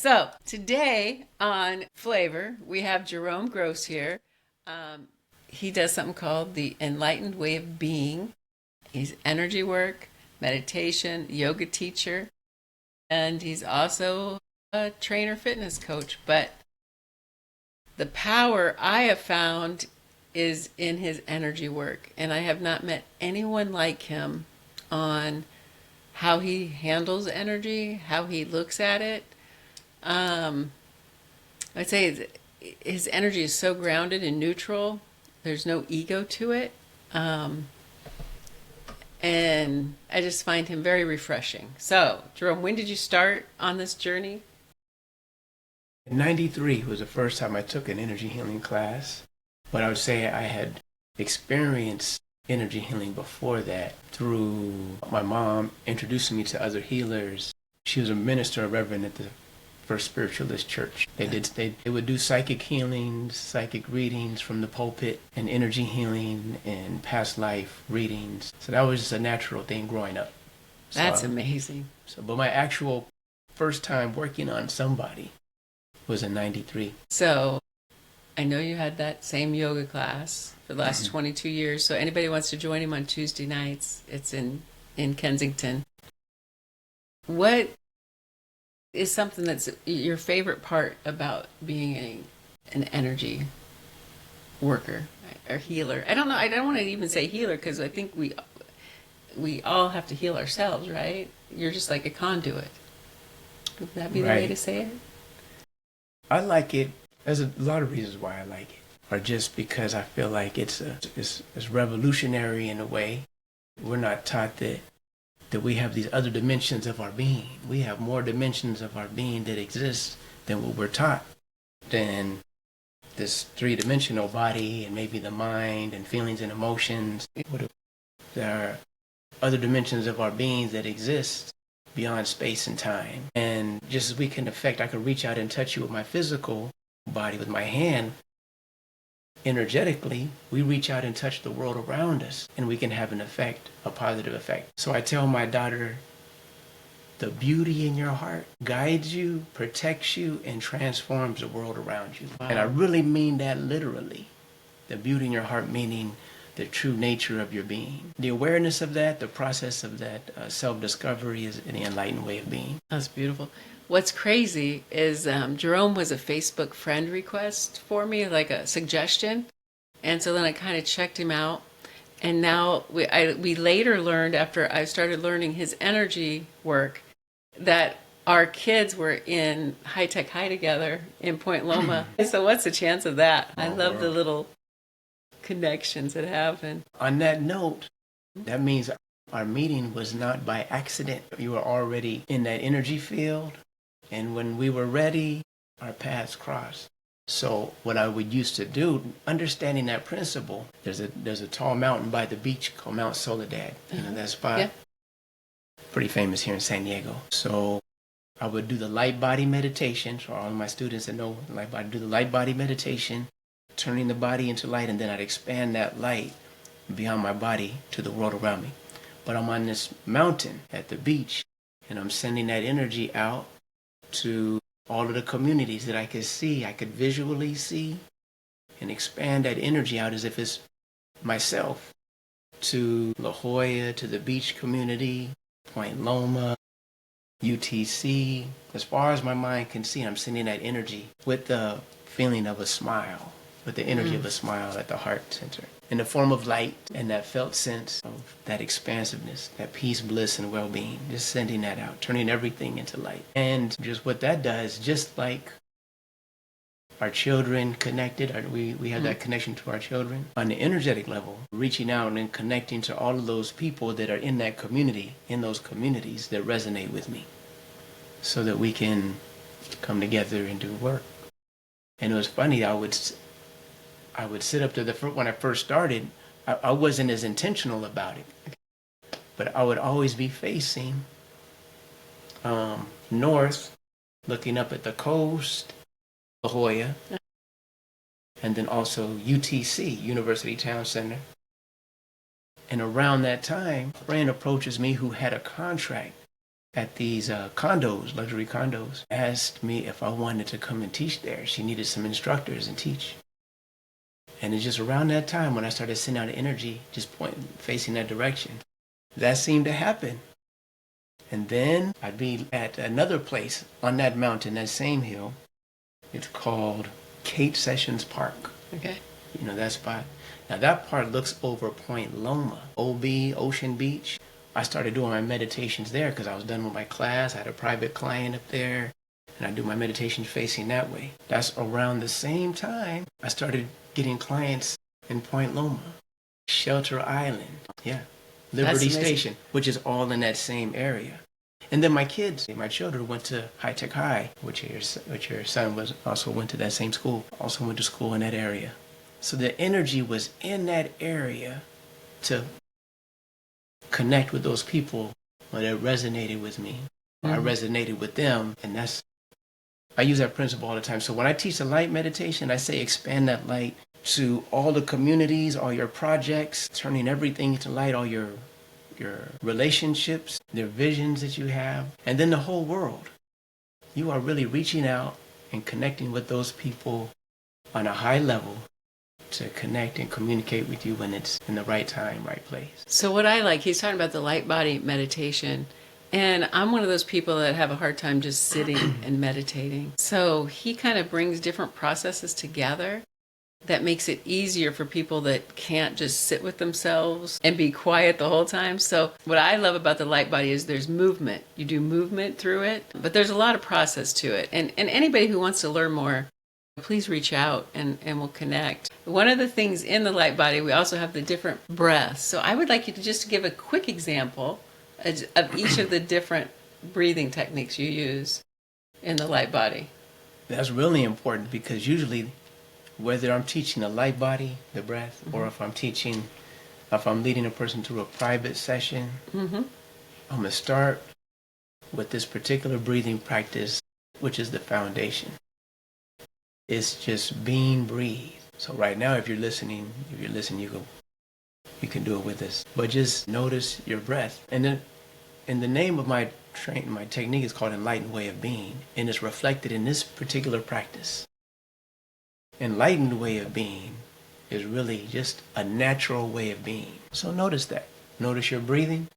So today on Flavor, we have Jerome Gross here. Um, he does something called the Enlightened Way of Being. He's energy work, meditation, yoga teacher, and he's also a trainer fitness coach. But the power I have found is in his energy work, and I have not met anyone like him on how he handles energy, how he looks at it. Um, I'd say his energy is so grounded and neutral. There's no ego to it. Um, and I just find him very refreshing. So, Jerome, when did you start on this journey? In 93 was the first time I took an energy healing class, but I would say I had experienced energy healing before that through my mom introducing me to other healers. She was a minister, a reverend at the First Spiritualist Church. They would do psychic healings, psychic readings from the pulpit, and energy healing and past life readings. So that was just a natural thing growing up. That's So, amazing. but my actual first time working on somebody was in 93. So, I know you had that same yoga class for the last 22 years. So, anybody wants to join him on Tuesday nights, it's in Kensington. What is something that's your favorite part about being an energy worker or healer? I don't know. I don't want to even say healer because I think we all have to heal ourselves, right? You're just like a conduit. Would that be the way to Right. say it? I like it. There's a lot of reasons why I like it, or just because I feel like it's revolutionary in a way. We're not taught that we have these other dimensions of our being. We have more dimensions of our being that exist than what we're taught. Than this three-dimensional body and maybe the mind and feelings and emotions. There are other dimensions of our beings that exist beyond space and time. And just as we can affect, I could reach out and touch you with my physical body, with my hand. Energetically, we reach out and touch the world around us, and we can have an effect, a positive effect. So I tell my daughter, the beauty in your heart guides you, protects you, and transforms the world around you. Wow. And I really mean that literally. The beauty in your heart meaning the true nature of your being. The awareness of that, the process of that self-discovery is the enlightened way of being. That's beautiful. What's crazy is Jerome was a Facebook friend request for me, like a suggestion. And so then I kind of checked him out. And now we later learned, after I started learning his energy work, that our kids were in High Tech High together in Point Loma. So what's the chance of that? I love the little connections that happen. On that note, that means our meeting was not by accident. You were already in that energy field, and when we were ready, our paths crossed. So what I would used to do, understanding that principle, there's a tall mountain by the beach called Mount Soledad. You know that spot? Yeah. Pretty famous here in San Diego. So I would do the light body meditation. For all of my students that know light body, do the light body meditation, turning the body into light, and then I'd expand that light beyond my body to the world around me. But I'm on this mountain at the beach, and I'm sending that energy out to all of the communities that I could see, I could visually see, and expand that energy out as if it's myself, to La Jolla, to the beach community, Point Loma, UTC. As far as my mind can see, I'm sending that energy with the feeling of a smile, with the energy of a smile at the heart center, in the form of light and that felt sense of that expansiveness, that peace, bliss, and well-being. Just sending that out, turning everything into light. And just what that does, just like our children connected, we have that connection to our children. On the energetic level, reaching out and connecting to all of those people that are in that community, in those communities that resonate with me, so that we can come together and do work. And it was funny, I would sit up to when I first started, I wasn't as intentional about it, but I would always be facing north, looking up at the coast, La Jolla, and then also UTC, University Town Center. And around that time, a friend approaches me who had a contract at these condos, luxury condos, asked me if I wanted to come and teach there. She needed some instructors and teach. And it's just around that time when I started sending out energy, just pointing, facing that direction, that seemed to happen. And then I'd be at another place on that mountain, that same hill. It's called Kate Sessions Park. Okay. You know that spot? Now that part looks over Point Loma, OB, Ocean Beach. I started doing my meditations there because I was done with my class. I had a private client up there, and I do my meditations facing that way. That's around the same time I started getting clients in Point Loma, Shelter Island, yeah, Liberty Station, which is all in that same area. And then my children went to High Tech High, which your son went to that same school, also went to school in that area. So the energy was in that area to connect with those people when it resonated with me. I resonated with them, and I use that principle all the time. So when I teach the light meditation, I say expand that light to all the communities, all your projects, turning everything into light, all your relationships, their visions that you have, and then the whole world. You are really reaching out and connecting with those people on a high level to connect and communicate with you when it's in the right time, right place. So what I like, he's talking about the light body meditation. And I'm one of those people that have a hard time just sitting and meditating. So he kind of brings different processes together that makes it easier for people that can't just sit with themselves and be quiet the whole time. So what I love about the light body is there's movement. You do movement through it, but there's a lot of process to it. And anybody who wants to learn more, please reach out and we'll connect. One of the things in the light body, we also have the different breaths. So I would like you to just give a quick example of each of the different breathing techniques you use in the light body. That's really important because usually whether I'm teaching the light body, the breath, or if I'm leading a person through a private session, I'm going to start with this particular breathing practice, which is the foundation. It's just being breathed. So right now, if you're listening, you can do it with us. But just notice your breath. And then, in the name of my technique is called Enlightened Way of Being, and it's reflected in this particular practice. Enlightened way of being is really just a natural way of being. So notice that. Notice your breathing.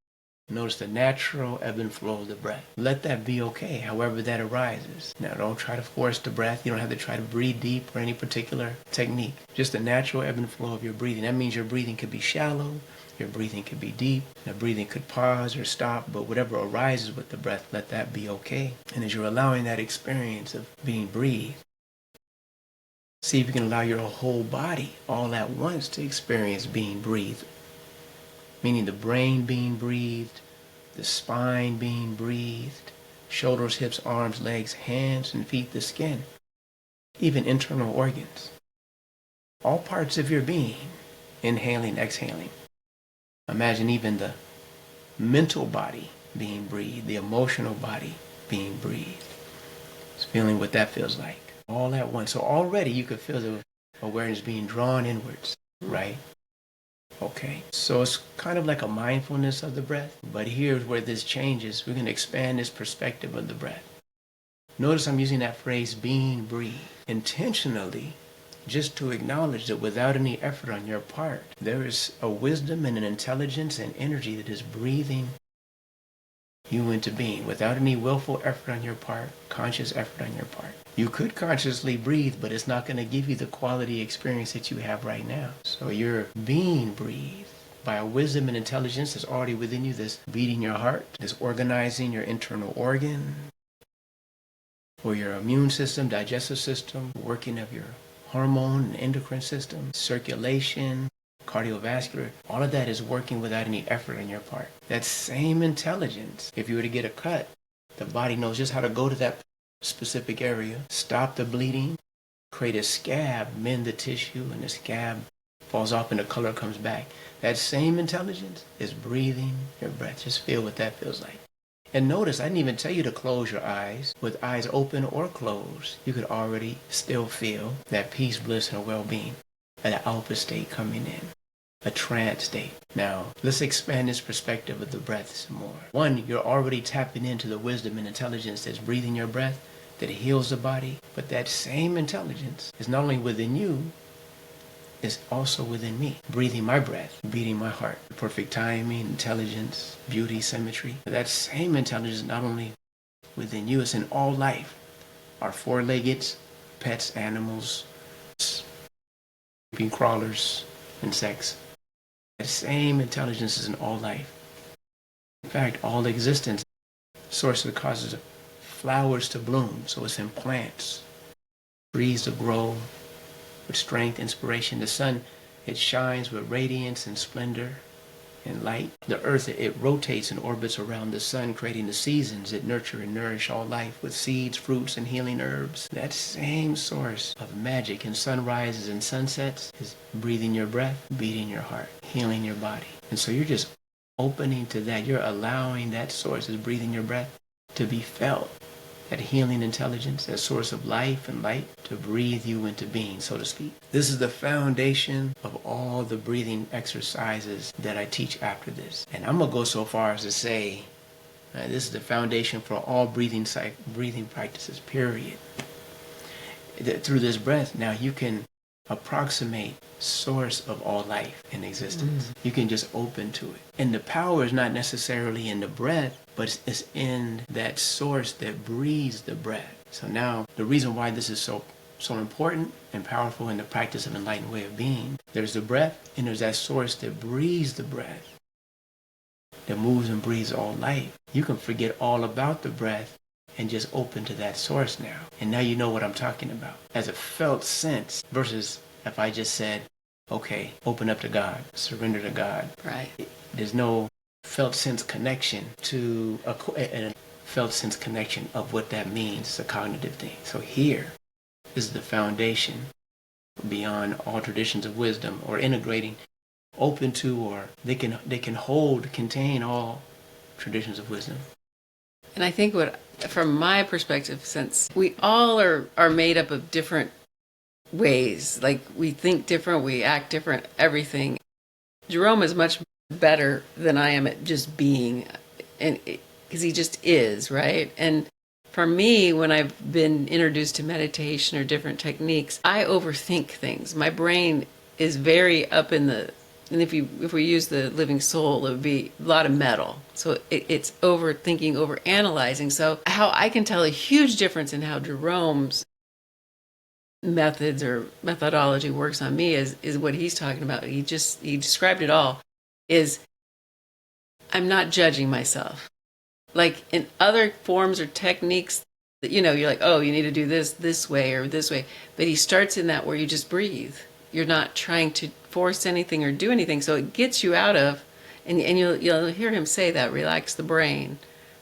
Notice the natural ebb and flow of the breath. Let that be okay, however that arises. Now, don't try to force the breath. You don't have to try to breathe deep or any particular technique. Just the natural ebb and flow of your breathing. That means your breathing could be shallow. Your breathing could be deep. The breathing could pause or stop. But whatever arises with the breath, let that be okay. And as you're allowing that experience of being breathed, see if you can allow your whole body all at once to experience being breathed. Meaning the brain being breathed, the spine being breathed, shoulders, hips, arms, legs, hands, and feet, the skin, even internal organs. All parts of your being, inhaling, exhaling. Imagine even the mental body being breathed, the emotional body being breathed. Just feeling what that feels like. All at once. So already you could feel the awareness being drawn inwards, right? Okay. So it's kind of like a mindfulness of the breath. But here's where this changes. We're going to expand this perspective of the breath. Notice I'm using that phrase, being breathed, intentionally, just to acknowledge that without any effort on your part, there is a wisdom and an intelligence and energy that is breathing you into being without any willful effort on your part, conscious effort on your part. You could consciously breathe, but it's not going to give you the quality experience that you have right now. So you're being breathed by a wisdom and intelligence that's already within you, that's beating your heart, that's organizing your internal organ, or your immune system, digestive system, working of your hormone and endocrine system, circulation, cardiovascular, all of that is working without any effort on your part. That same intelligence, if you were to get a cut, the body knows just how to go to that specific area, stop the bleeding, create a scab, mend the tissue, and the scab falls off and the color comes back. That same intelligence is breathing your breath. Just feel what that feels like. And notice, I didn't even tell you to close your eyes. With eyes open or closed, you could already still feel that peace, bliss, and well-being, and the alpha state coming in. a trance state. Now, let's expand this perspective of the breath some more. One, you're already tapping into the wisdom and intelligence that's breathing your breath, that heals the body. But that same intelligence is not only within you, it's also within me. Breathing my breath, beating my heart. Perfect timing, intelligence, beauty, symmetry. That same intelligence is not only within you, it's in all life. Our four-legged pets, animals, creeping crawlers, insects. That same intelligence is in all life. In fact, all existence, source of the causes of flowers to bloom. So it's in plants, trees to grow with strength, inspiration. The sun, it shines with radiance and splendor and light. The earth, it rotates and orbits around the sun, creating the seasons that nurture and nourish all life with seeds, fruits, and healing herbs. That same source of magic in sunrises and sunsets is breathing your breath, beating your heart, healing your body. And so you're just opening to that. You're allowing that source is breathing your breath to be felt. That healing intelligence, that source of life and light, to breathe you into being, so to speak. This is the foundation of all the breathing exercises that I teach after this. And I'm going to go so far as to say, this is the foundation for all breathing practices, period. Through this breath, now you can approximate source of all life in existence. You can just open to it. And the power is not necessarily in the breath, but it's in that source that breathes the breath. So now, the reason why this is so important and powerful in the practice of enlightened way of being, there's the breath, and there's that source that breathes the breath, that moves and breathes all life. You can forget all about the breath and just open to that source now. And now you know what I'm talking about. As a felt sense versus if I just said, okay, open up to God, surrender to God. Right. There's no felt sense connection to a felt sense connection of what that means. It's a cognitive thing. So here is the foundation beyond all traditions of wisdom or integrating, open to, or they can contain all traditions of wisdom. And I think from my perspective, since we all are made up of different ways, like we think different, we act different, everything. Jerome is much better than I am at just being, and because he just is, right? And for me, when I've been introduced to meditation or different techniques, I overthink things. My brain is very up in the, and if we use the living soul, it would be a lot of metal. So it's overthinking, overanalyzing. So how I can tell a huge difference in how Jerome's methods or methodology works on me is what he's talking about. He described it all. Is I'm not judging myself. Like in other forms or techniques that, you're like, oh, you need to do this way or this way. But he starts in that where you just breathe. You're not trying to force anything or do anything. So it gets you out of, and you'll hear him say that, relax the brain,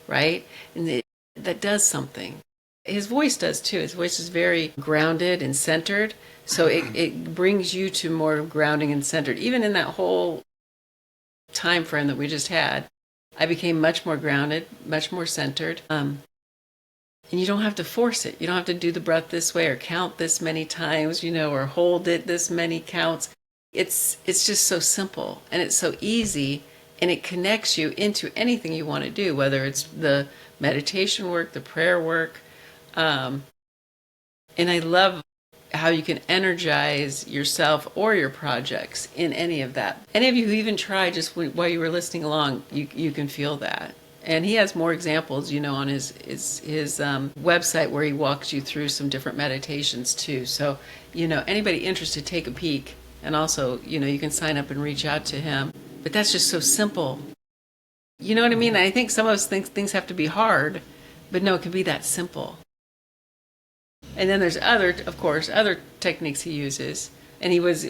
right? And that does something. His voice does too. His voice is very grounded and centered. So it brings you to more grounding and centered. Even in that whole time frame that we just had, I became much more grounded, much more centered. And you don't have to force it. You don't have to do the breath this way or count this many times, or hold it this many counts. It's just so simple and it's so easy, and it connects you into anything you want to do, whether it's the meditation work, the prayer work. And I love how you can energize yourself or your projects in any of that. Any of you who even tried just while you were listening along, you can feel that. And he has more examples, on his website where he walks you through some different meditations too. So, anybody interested, take a peek. And also, you can sign up and reach out to him. But that's just so simple. You know what I mean? I think some of us think things have to be hard, but no, it can be that simple. And then there's other techniques he uses. And he was,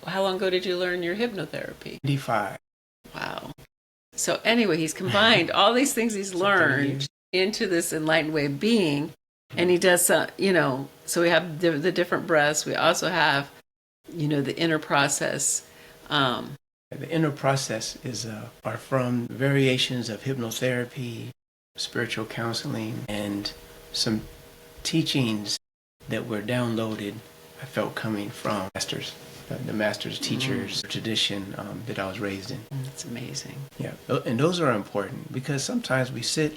how long ago did you learn your hypnotherapy? 95. Wow. So anyway, he's combined all these things he's learned into this enlightened way of being. And he does, so we have the different breaths. We also have, the inner process. The inner process are from variations of hypnotherapy, spiritual counseling, and some teachings that were downloaded, I felt, coming from masters. the master's teacher's tradition that I was raised in. That's amazing. Yeah, and those are important because sometimes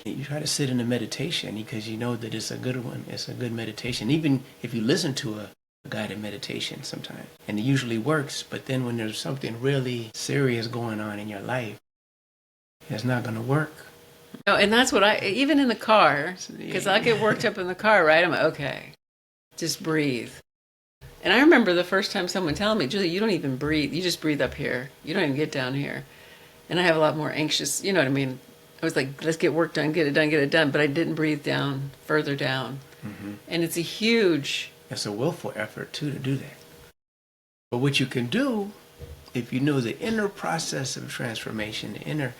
you try to sit in a meditation because you know that it's a good one, it's a good meditation. Even if you listen to a guided meditation sometimes, and it usually works, but then when there's something really serious going on in your life, it's not going to work. No, and that's what even in the car, because I get worked up in the car, right? I'm like, okay, just breathe. And I remember the first time someone telling me, Julie, you don't even breathe. You just breathe up here. You don't even get down here. And I have a lot more anxious, you know what I mean? I was like, let's get work done, get it done, get it done. But I didn't breathe down, further down. Mm-hmm. And it's it's a willful effort, too, to do that. But what you can do, if you know the inner process of transformation, the inner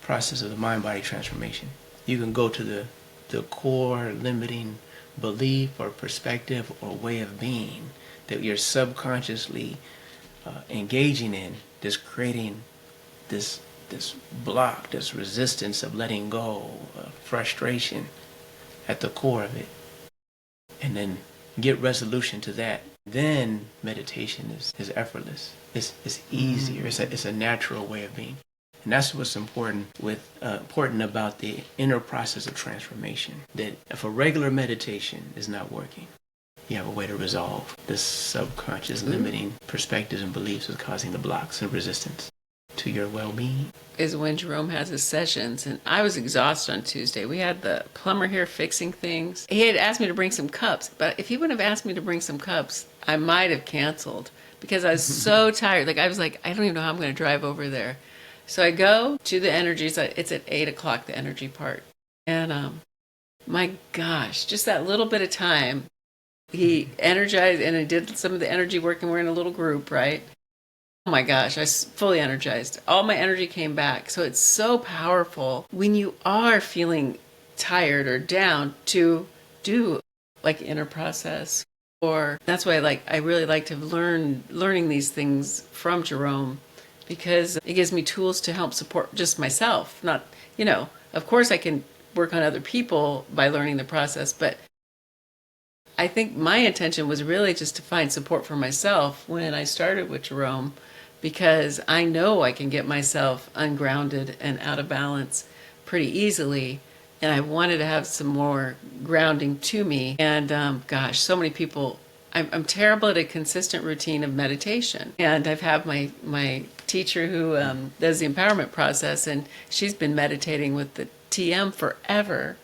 process of the mind-body transformation, you can go to the core limiting belief or perspective or way of being that you're subconsciously engaging in, just creating this block, this resistance of letting go, frustration at the core of it, and then get resolution to that. Then meditation is effortless. It's easier. It's a natural way of being. And that's what's important about the inner process of transformation. That if a regular meditation is not working, you have a way to resolve this subconscious limiting perspectives and beliefs that's causing the blocks and resistance to your well-being. Is when Jerome has his sessions, and I was exhausted on Tuesday. We had the plumber here fixing things. He had asked me to bring some cups, but if he wouldn't have asked me to bring some cups, I might have canceled because I was so tired. Like I was like, I don't even know how I'm going to drive over there. So I go to the energies. It's at 8 o'clock, the energy part. And my gosh, just that little bit of time, he energized and I did some of the energy work, and we're in a little group, right? Oh my gosh, I was fully energized. All my energy came back. So it's so powerful when you are feeling tired or down to do like inner process. Or that's why I really like to learning these things from Jerome, because it gives me tools to help support just myself. Not, of course I can work on other people by learning the process, but I think my intention was really just to find support for myself when I started with Jerome, because I know I can get myself ungrounded and out of balance pretty easily. And I wanted to have some more grounding to me. And gosh, so many people, I'm terrible at a consistent routine of meditation. And I've had my teacher who does the empowerment process, and she's been meditating with the TM forever.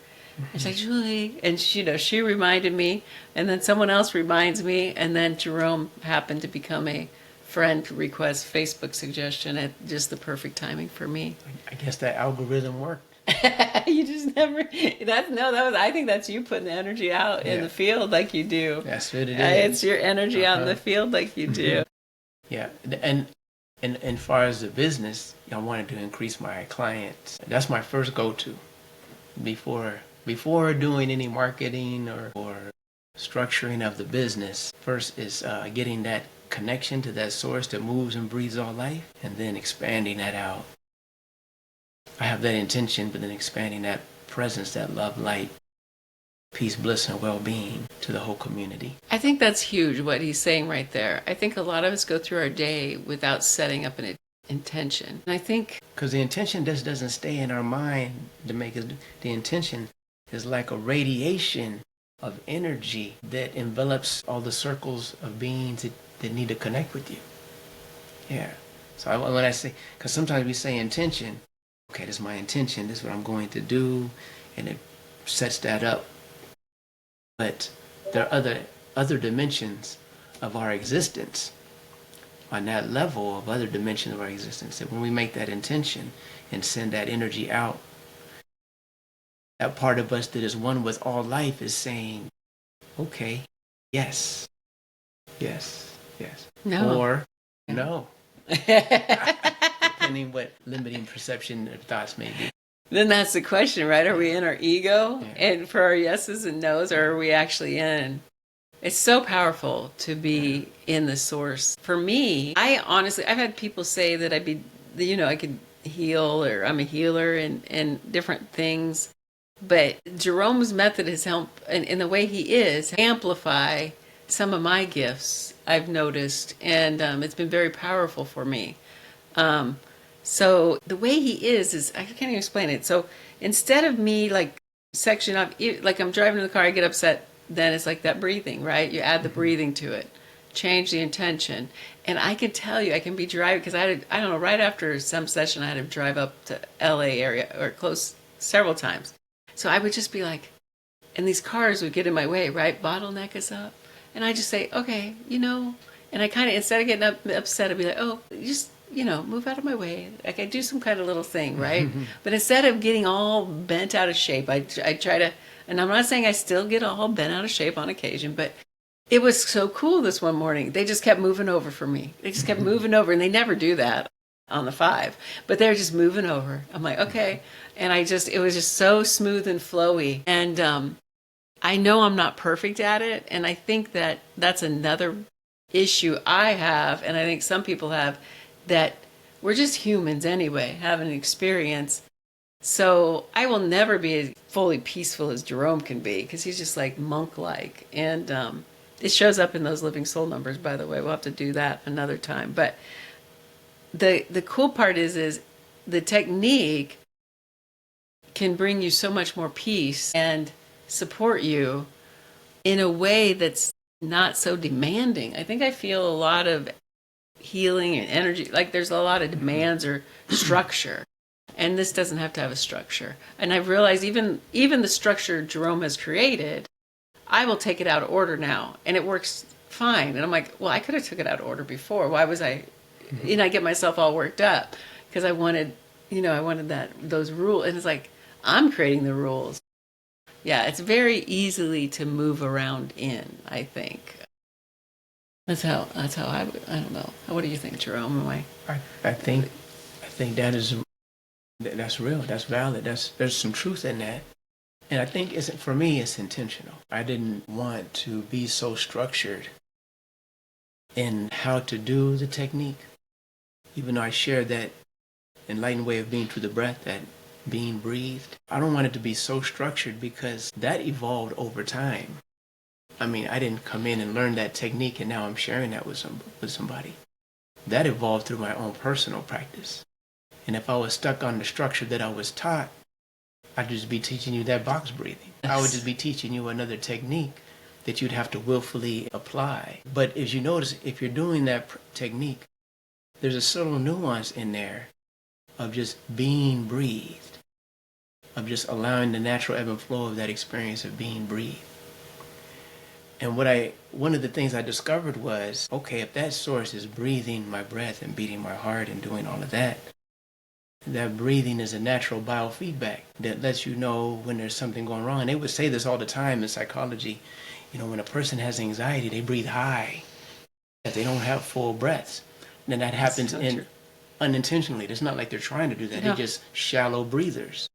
She's like, Julie, and she reminded me, and then someone else reminds me, and then Jerome happened to become a friend request Facebook suggestion at just the perfect timing for me. I guess that algorithm worked. You just never. I think that's you putting the energy out in the field like you do. That's what it is. It's your energy out in the field like you do. Yeah, and far as the business, I wanted to increase my clients. That's my first go-to before doing any marketing or structuring of the business. First is getting that connection to that source that moves and breathes all life, and then expanding that out. I have that intention, but then expanding that presence, that love, light, peace, bliss, and well-being to the whole community. I think that's huge, what he's saying right there. I think a lot of us go through our day without setting up an intention. And I think... because the intention just doesn't stay in our mind to make it... The intention is like a radiation of energy that envelops all the circles of beings that need to connect with you. Yeah. So when I say... because sometimes we say intention... okay, this is my intention, this is what I'm going to do, and it sets that up. But there are other dimensions of our existence, on that level of other dimensions of our existence, that when we make that intention and send that energy out, that part of us that is one with all life is saying, okay, yes, yes, yes. No. Or no. Depending what limiting perception or thoughts may be. Then that's the question, right? Are we in our ego and for our yeses and nos, or are we actually in? It's so powerful to be in the source. For me, I've had people say that I could heal, or I'm a healer and different things. But Jerome's method has helped, in the way he is, amplify some of my gifts, I've noticed, and it's been very powerful for me. Um, so the way he is I can't even explain it. So instead of me like section off, like I'm driving in the car, I get upset, then it's like that breathing, right? You add the breathing to it, change the intention. And I can tell you, I can be driving, because I don't know, right after some session, I had to drive up to LA area or close several times. So I would just be like, and these cars would get in my way, right? Bottleneck us up. And I just say, okay, and I kind of, instead of getting upset, I'd be like, oh, just, move out of my way. Like I do some kind of little thing, right? But instead of getting all bent out of shape, I try to, and I'm not saying I still get all bent out of shape on occasion, but it was so cool this one morning. They just kept moving over for me. They just kept moving over, and they never do that on the 5, but they're just moving over. I'm like, okay. And it was just so smooth and flowy. And I know I'm not perfect at it. And I think that that's another issue I have, and I think some people have, that we're just humans anyway, having an experience. So I will never be as fully peaceful as Jerome can be, because he's just like monk-like. And it shows up in those living soul numbers, by the way. We'll have to do that another time. But the cool part is the technique can bring you so much more peace and support you in a way that's not so demanding. I think I feel a lot of healing and energy, like there's a lot of demands or structure. And this doesn't have to have a structure. And I've realized even the structure Jerome has created, I will take it out of order now, and it works fine. And I'm like, well, I could have took it out of order before. Why was I, I get myself all worked up because I wanted those rules. And it's like, I'm creating the rules. Yeah, it's very easily to move around in, I think. That's how I don't know. What do you think, Jerome? I think that's real. That's valid. There's some truth in that. And I think for me, it's intentional. I didn't want to be so structured in how to do the technique, even though I shared that enlightened way of being through the breath, that being breathed. I don't want it to be so structured, because that evolved over time. I mean, I didn't come in and learn that technique and now I'm sharing that with somebody. That evolved through my own personal practice. And if I was stuck on the structure that I was taught, I'd just be teaching you that box breathing. I would just be teaching you another technique that you'd have to willfully apply. But as you notice, if you're doing that technique, there's a subtle nuance in there of just being breathed, of just allowing the natural ebb and flow of that experience of being breathed. And one of the things I discovered was, okay, if that source is breathing my breath and beating my heart and doing all of that, that breathing is a natural biofeedback that lets you know when there's something going wrong. And they would say this all the time in psychology. When a person has anxiety, they breathe high, that they don't have full breaths. And that happens unintentionally. It's not like they're trying to do that. No. They're just shallow breathers.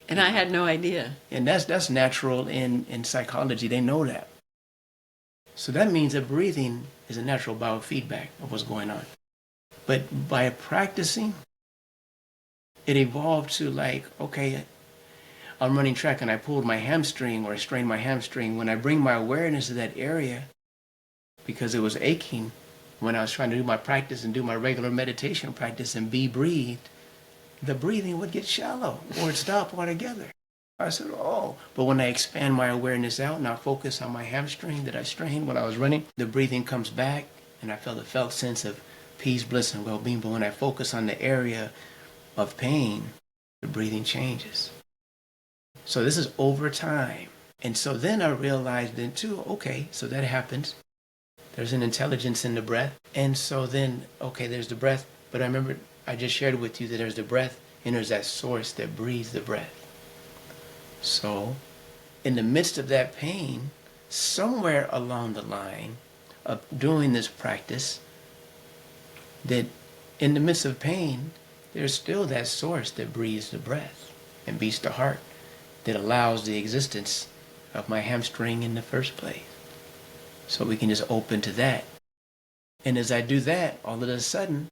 And I had no idea. And that's natural in psychology. They know that. So that means that breathing is a natural biofeedback of what's going on. But by practicing, it evolved to like, okay, I'm running track and I pulled my hamstring or I strained my hamstring. When I bring my awareness to that area, because it was aching when I was trying to do my practice and do my regular meditation practice and be breathed, the breathing would get shallow or it'd stop altogether. I said, oh, but when I expand my awareness out and I focus on my hamstring that I strained when I was running, the breathing comes back and I felt a felt sense of peace, bliss, and well-being. But when I focus on the area of pain, the breathing changes. So this is over time. And so then I realized then too, okay, so that happens. There's an intelligence in the breath. And so then, okay, there's the breath. But I remember I just shared with you that there's the breath and there's that source that breathes the breath. So in the midst of that pain, somewhere along the line of doing this practice, that in the midst of pain, there's still that source that breathes the breath and beats the heart, that allows the existence of my hamstring in the first place. So we can just open to that. And as I do that, all of a sudden,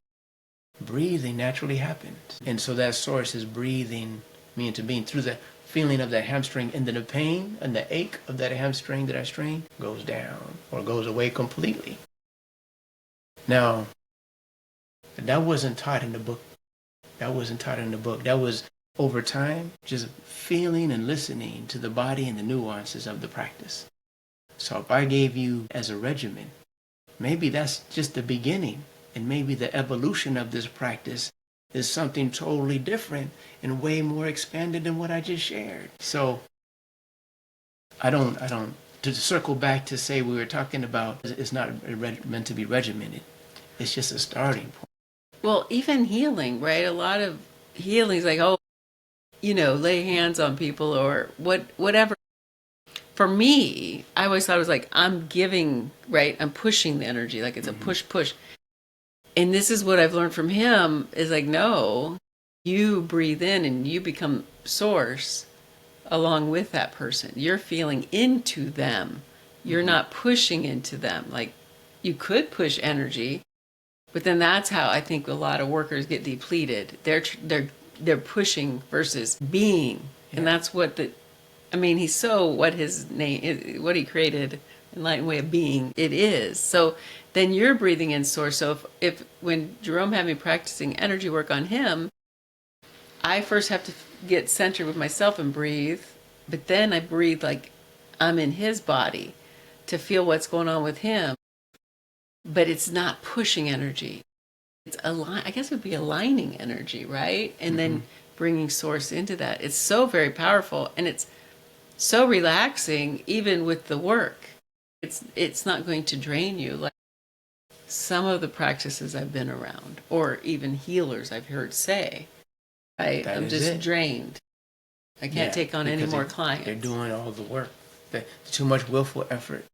breathing naturally happens. And so that source is breathing me into being through the feeling of that hamstring, and then the pain and the ache of that hamstring that I strained goes down or goes away completely. Now, that wasn't taught in the book. That wasn't taught in the book. That was over time, just feeling and listening to the body and the nuances of the practice. So if I gave you as a regimen, maybe that's just the beginning, and maybe the evolution of this practice is something totally different and way more expanded than what I just shared. So to circle back to say we were talking about, it's not meant to be regimented. It's just a starting point. Well, even healing, right? A lot of healing is like, oh, lay hands on people or whatever. For me, I always thought it was like, I'm giving, right? I'm pushing the energy, like it's a push. And this is what I've learned from him is like, no, you breathe in and you become source along with that person. You're feeling into them. You're not pushing into them. Like you could push energy, but then that's how I think a lot of workers get depleted. They're pushing versus being. Yeah. And that's what he's what his name is, what he created, Enlightened Way of Being, it is. So then you're breathing in source. So if when Jerome had me practicing energy work on him, I first have to get centered with myself and breathe, but then I breathe like I'm in his body to feel what's going on with him. But it's not pushing energy. It's I guess it would be aligning energy, right? And then bringing source into that. It's so very powerful, and it's so relaxing even with the work. It's not going to drain you like some of the practices I've been around, or even healers I've heard say, right? I'm just drained. I can't take on any more clients. They're doing all the work. Too much willful effort.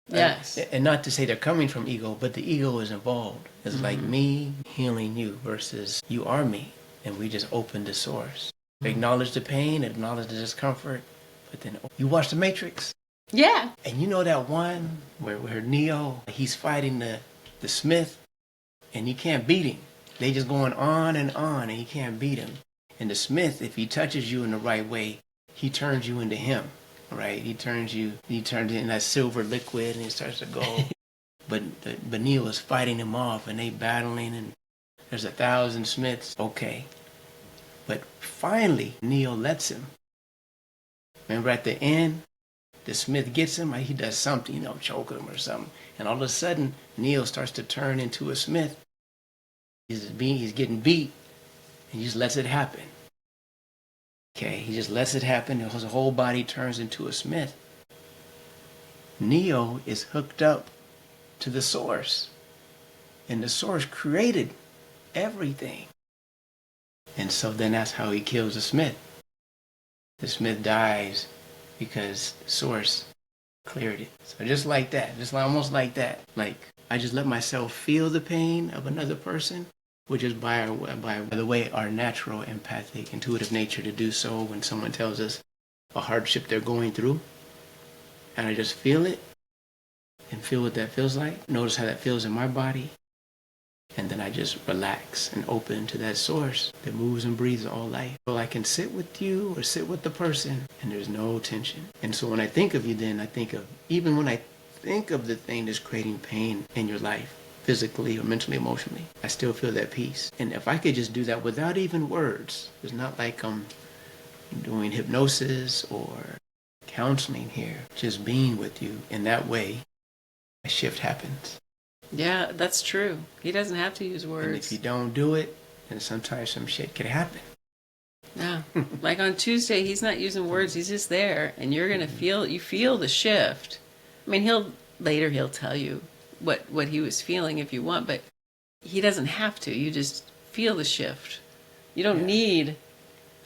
Yes. And not to say they're coming from ego, but the ego is involved. It's like me healing you versus you are me. And we just open the source. Acknowledge the pain, acknowledge the discomfort, but then you watch The Matrix. Yeah. And you know that one where Neo, he's fighting the Smith, and he can't beat him. They just going on, and he can't beat him. And the Smith, if he touches you in the right way, he turns you into him, right? He turns in that silver liquid, and he starts to go. but Neo is fighting him off, and they battling, and there's 1,000 Smiths. Okay. But finally, Neo lets him. Remember at the end, the Smith gets him, he does something, choke him or something. And all of a sudden, Neo starts to turn into a Smith. He's getting beat, and he just lets it happen. Okay, he just lets it happen, and his whole body turns into a Smith. Neo is hooked up to the source, and the source created everything. And so then that's how he kills the Smith. The Smith dies because the source cleared it. So just like that, almost like that. Like I just let myself feel the pain of another person, which is by the way our natural empathic, intuitive nature to do so when someone tells us a hardship they're going through. And I just feel it and feel what that feels like. Notice how that feels in my body. And then I just relax and open to that source that moves and breathes all life. So I can sit with you or sit with the person, and there's no tension. And so when I think of you, then I think of, even when I think of the thing that's creating pain in your life, physically or mentally, emotionally, I still feel that peace. And if I could just do that without even words, it's not like I'm doing hypnosis or counseling here, just being with you in that way, a shift happens. Yeah, that's true. He doesn't have to use words. And if you don't do it, then sometimes some shit could happen. Yeah. Like on Tuesday, he's not using words. He's just there. And you're going to feel the shift. I mean, he'll tell you what he was feeling if you want, but he doesn't have to. You just feel the shift. You don't need,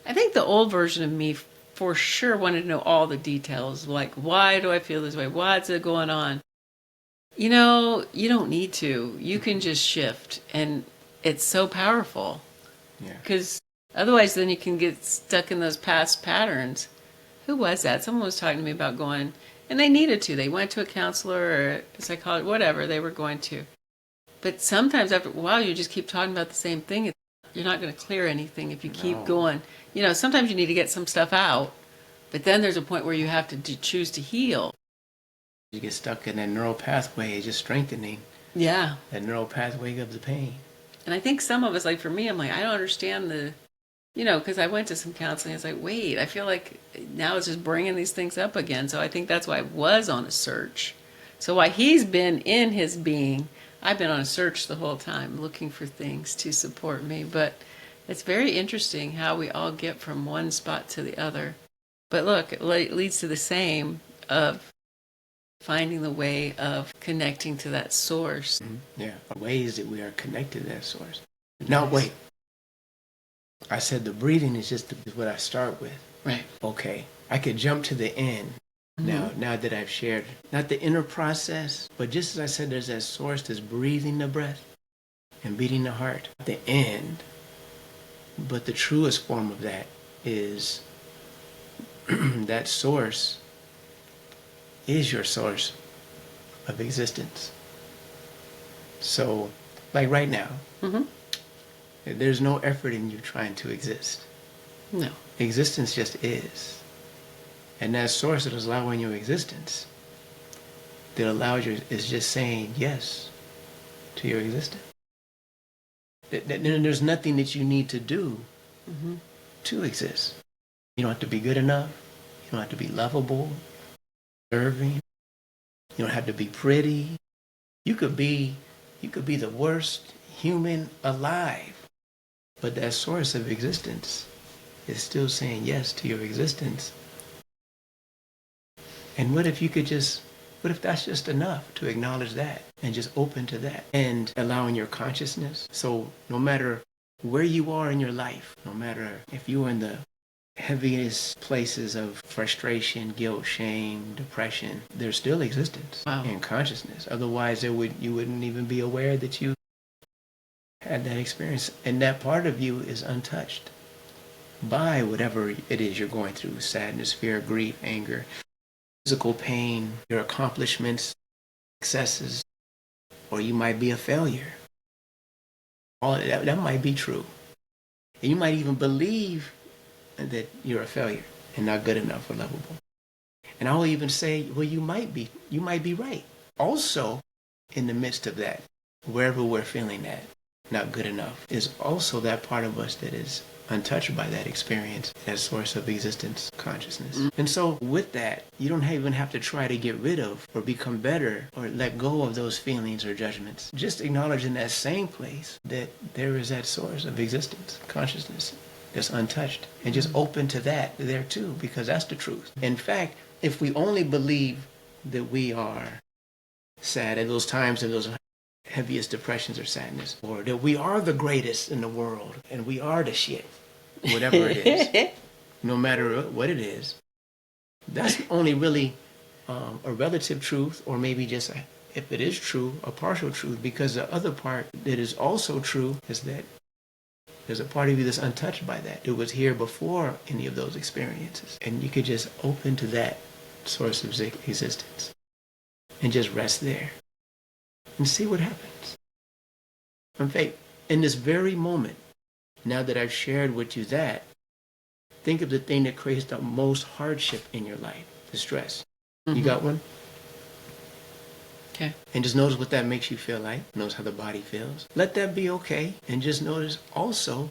I think the old version of me for sure wanted to know all the details. Like, why do I feel this way? What's it going on? You don't need to. You can just shift, and it's so powerful. Yeah. Because otherwise, then you can get stuck in those past patterns. Who was that? Someone was talking to me about going, and they needed to. They went to a counselor or a psychologist, whatever they were going to. But sometimes after a while, you just keep talking about the same thing. You're not going to clear anything if you keep No. going. You know, sometimes you need to get some stuff out, but then there's a point where you have to choose to heal. You get stuck in that neural pathway, it's just strengthening Yeah. that neural pathway of the pain. And I think some of us, like for me, I'm like, I don't understand the, you know, because I went to some counseling. It's like, wait, I feel like now it's just bringing these things up again. So I think that's why I was on a search. So while he's been in his being, I've been on a search the whole time, looking for things to support me. But it's very interesting how we all get from one spot to the other. But look, it leads to the same of finding the way of connecting to that source. Yeah, ways that we are connected to that source. Now, wait. I said the breathing is just what I start with. Right. Okay, I could jump to the end. Now that I've shared, not the inner process, but just as I said, there's that source that's breathing the breath and beating the heart. The end, but the truest form of that is that source is your source of existence. So, like right now, there's no effort in you trying to exist. No. Existence just is. And that source that is allowing your existence, that allows you, is just saying yes to your existence. Then there's nothing that you need to do to exist. You don't have to be good enough. You don't have to be lovable, serving. You don't have to be pretty. You could be the worst human alive. But that source of existence is still saying yes to your existence. And what if that's just enough to acknowledge that and just open to that and allowing your consciousness? So no matter where you are in your life, no matter if you're in the heaviest places of frustration, guilt, shame, depression, there's still existence and consciousness. Otherwise, you wouldn't even be aware that you had that experience. And that part of you is untouched by whatever it is you're going through: sadness, fear, grief, anger, physical pain, your accomplishments, successes, or you might be a failure. All that might be true. And you might even believe that you're a failure and not good enough or lovable. And I will even say, well, you might be right. Also, in the midst of that, wherever we're feeling that not good enough, is also that part of us that is untouched by that experience, that source of existence, consciousness. And so with that, you don't even have to try to get rid of or become better or let go of those feelings or judgments. Just acknowledge in that same place that there is that source of existence, consciousness, that's untouched, and just open to that there too, because that's the truth. In fact, if we only believe that we are sad at those times, in those heaviest depressions or sadness, or that we are the greatest in the world and we are the shit, whatever it is, no matter what it is, that's only really a relative truth, or maybe just, if it is true, a partial truth, because the other part that is also true is that there's a part of you that's untouched by that. It was here before any of those experiences. And you could just open to that source of existence and just rest there and see what happens. In fact, in this very moment, now that I've shared with you that, think of the thing that creates the most hardship in your life, the stress. You got one? Okay. And just notice what that makes you feel like. Notice how the body feels. Let that be okay. And just notice also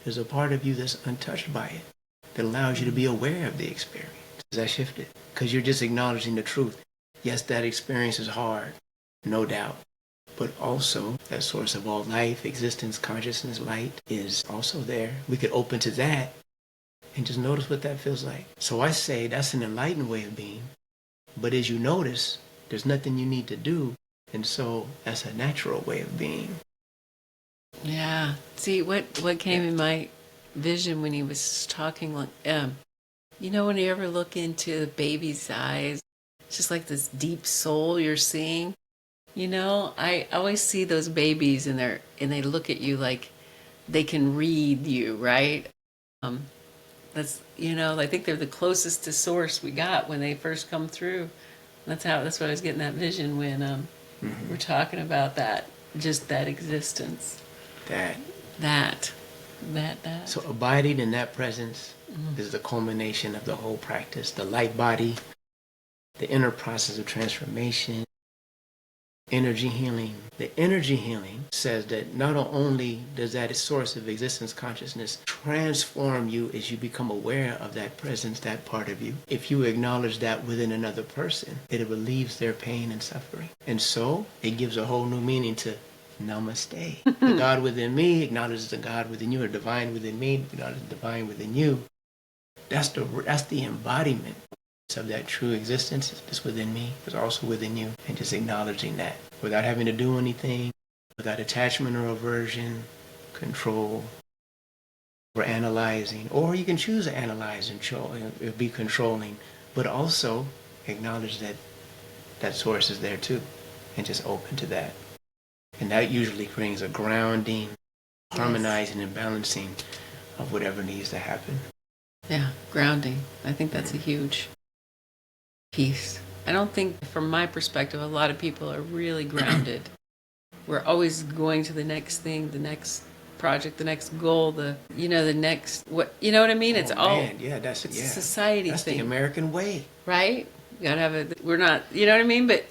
there's a part of you that's untouched by it that allows you to be aware of the experience. Does that shift it? Because you're just acknowledging the truth. Yes, that experience is hard, no doubt. But also that source of all life, existence, consciousness, light is also there. We could open to that and just notice what that feels like. So I say that's an enlightened way of being. But as you notice, there's nothing you need to do. And so that's a natural way of being. Yeah. See, what came in my vision when he was talking, like, you know, when you ever look into a baby's eyes, it's just like this deep soul you're seeing. You know, I always see those babies and they look at you like they can read you, right? That's, you know, I think they're the closest to source we got when they first come through. That's what I was getting that vision when we're talking about that, just that existence. That. that. So abiding in that presence is the culmination of the whole practice. The light body, the inner process of transformation, energy healing. The energy healing says that not only does that source of existence consciousness transform you as you become aware of that presence, that part of you, if you acknowledge that within another person, it relieves their pain and suffering. And so it gives a whole new meaning to namaste. The God within me acknowledges the God within you, or divine within me acknowledges the divine within you. That's the embodiment of that true existence that's within me, is also within you, and just acknowledging that without having to do anything, without attachment or aversion, control, or analyzing. Or you can choose to analyze and be controlling, but also acknowledge that that source is there too, and just open to that. And that usually brings a grounding, harmonizing, and balancing of whatever needs to happen. Yeah, grounding. I think that's a huge piece. I don't think, from my perspective, a lot of people are really grounded. We're always going to the next thing, the next project, the next goal, the next what, you know what I mean? It's a society that's thing. the American way, right? You gotta have we're not, you know what I mean? But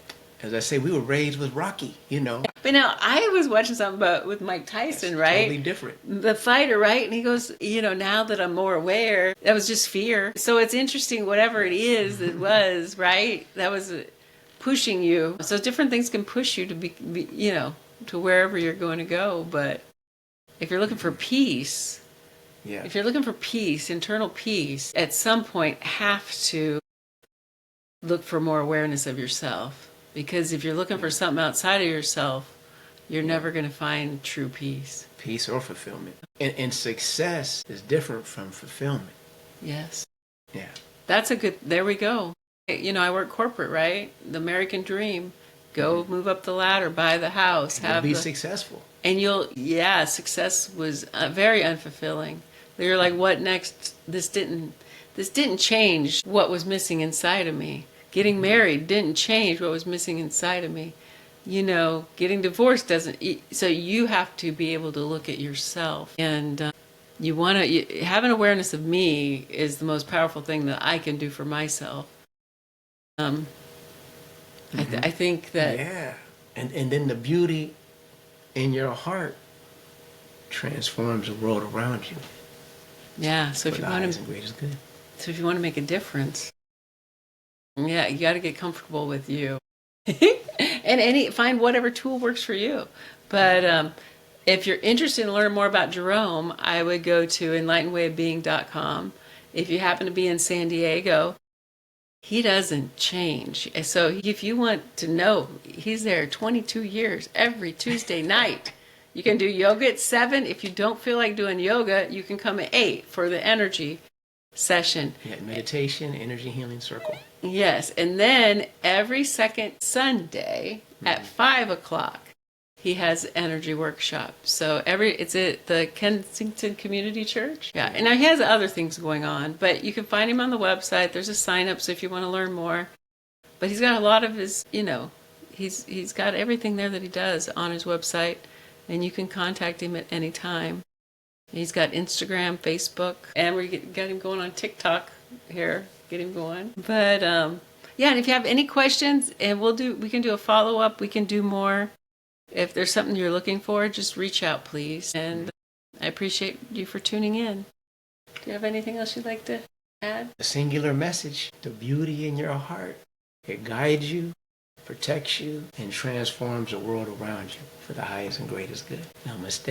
as I say, we were raised with Rocky, But now I was watching something with Mike Tyson, That's right? Totally different. The fighter, right? And he goes, now that I'm more aware, that was just fear. So it's interesting, whatever it is that was, right? That was pushing you. So different things can push you to be to wherever you're going to go. But if you're looking for peace, if you're looking for peace, internal peace, at some point have to look for more awareness of yourself. Because if you're looking for something outside of yourself, you're never going to find true peace. Peace or fulfillment. And success is different from fulfillment. Yes. Yeah. That's there we go. I work corporate, right? The American dream. Go move up the ladder, buy the house, be successful. And success was very unfulfilling. You're like, what next? This didn't change what was missing inside of me. Getting married didn't change what was missing inside of me. Getting divorced doesn't. So you have to be able to look at yourself. And you want to have an awareness of me is the most powerful thing that I can do for myself. I think that. Yeah. And then the beauty in your heart transforms the world around you. Yeah. So if you want to. Greatest good. So if you want to make a difference. Yeah, you got to get comfortable with you, and find whatever tool works for you. But if you're interested in learning more about Jerome, I would go to enlightenedwayofbeing.com. If you happen to be in San Diego, he doesn't change. So if you want to know, he's there 22 years every Tuesday night. You can do yoga at 7. If you don't feel like doing yoga, you can come at 8 for the energy session. Yeah, meditation, energy healing circle. Yes, and then every second Sunday at 5 o'clock, he has energy workshop. So it's at the Kensington Community Church. Yeah, and now he has other things going on, but you can find him on the website. There's a sign up, so if you want to learn more. But he's got a lot of his, he's got everything there that he does on his website, and you can contact him at any time. He's got Instagram, Facebook, and we got him going on TikTok here. Get him going. But and if you have any questions, and we can do a follow-up. We can do more. If there's something you're looking for, just reach out, please. And I appreciate you for tuning in. Do you have anything else you'd like to add? A singular message, the beauty in your heart. It guides you, protects you, and transforms the world around you for the highest and greatest good. Namaste.